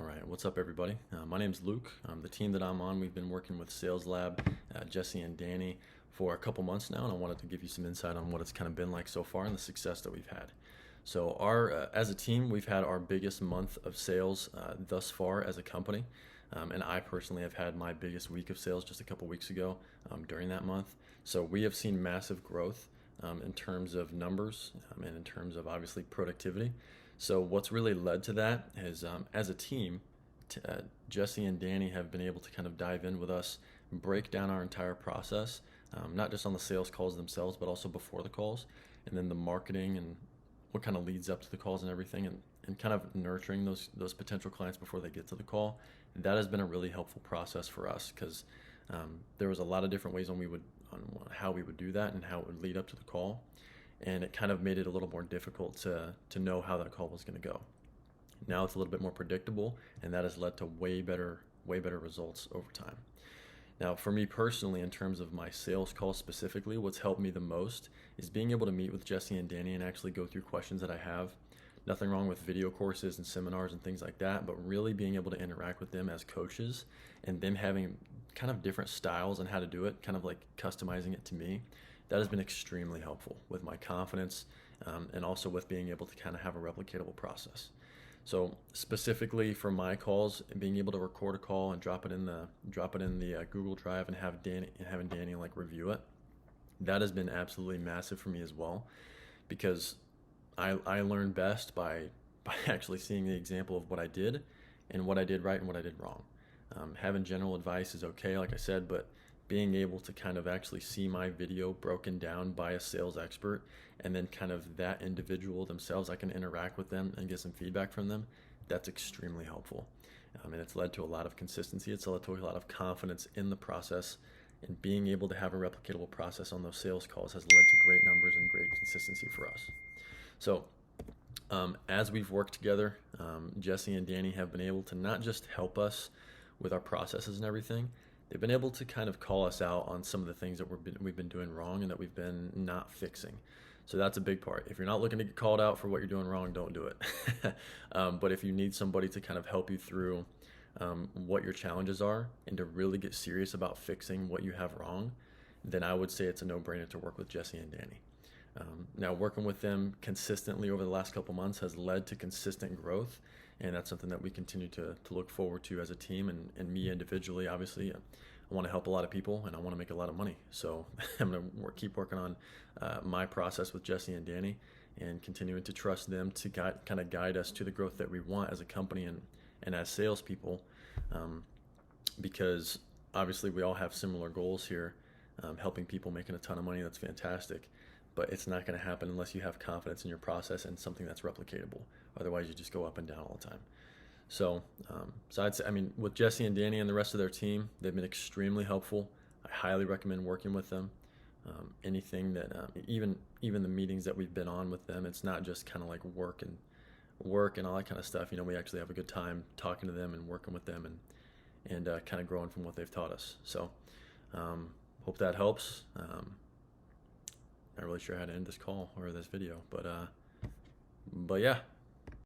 All right, what's up, everybody? My name's Luke. The team that I'm on, we've been working with Sales Lab, Jesse and Danny, for a couple months now, and I wanted to give you some insight on what it's kind of been like so far and the success that we've had. So, as a team, we've had our biggest month of sales thus far as a company, and I personally have had my biggest week of sales just a couple weeks ago during that month. So, we have seen massive growth in terms of numbers and in terms of obviously productivity. So what's really led to that is, as a team, Jesse and Danny have been able to kind of dive in with us, break down our entire process, not just on the sales calls themselves, but also before the calls, and then the marketing and what kind of leads up to the calls and everything, and kind of nurturing those potential clients before they get to the call. That has been a really helpful process for us because there was a lot of different ways on how we would do that and how it would lead up to the call. And it kind of made it a little more difficult to know how that call was going to go. Now it's a little bit more predictable, and that has led to way better results over time. Now, for me personally, in terms of my sales calls specifically, what's helped me the most is being able to meet with Jesse and Danny and actually go through questions that I have. Nothing wrong with video courses and seminars and things like that, but really being able to interact with them as coaches and them having kind of different styles on how to do it, kind of like customizing it to me. That has been extremely helpful with my confidence and also with being able to kind of have a replicatable process. So specifically for my calls, being able to record a call and drop it in the Google Drive and having Danny like review it, that has been absolutely massive for me as well, because I learn best by actually seeing the example of what I did and what I did right and what I did wrong. Having general advice is okay, like I said, but being able to kind of actually see my video broken down by a sales expert, and then kind of that individual themselves, I can interact with them and get some feedback from them. That's extremely helpful. And it's led to a lot of consistency. It's led to a lot of confidence in the process, and being able to have a replicatable process on those sales calls has led to great numbers and great consistency for us. So as we've worked together, Jesse and Danny have been able to not just help us with our processes and everything, they've been able to kind of call us out on some of the things that we've been doing wrong and that we've been not fixing. So that's a big part. If you're not looking to get called out for what you're doing wrong, don't do it. But if you need somebody to kind of help you through what your challenges are and to really get serious about fixing what you have wrong, then I would say it's a no-brainer to work with Jesse and Danny. Now, working with them consistently over the last couple months has led to consistent growth, and that's something that we continue to look forward to as a team, and me individually. Obviously, I want to help a lot of people and I want to make a lot of money, so I'm going to keep working on my process with Jesse and Danny and continuing to trust them to guide us to the growth that we want as a company and as salespeople, because obviously we all have similar goals here, helping people making a ton of money. That's fantastic. But it's not going to happen unless you have confidence in your process and something that's replicatable. Otherwise, you just go up and down all the time. So I'd say, with Jesse and Danny and the rest of their team, they've been extremely helpful. I highly recommend working with them. Anything that, even the meetings that we've been on with them, it's not just kind of like work and all that kind of stuff. We actually have a good time talking to them and working with them and kind of growing from what they've taught us. So hope that helps. Not really sure how to end this call or this video, but yeah,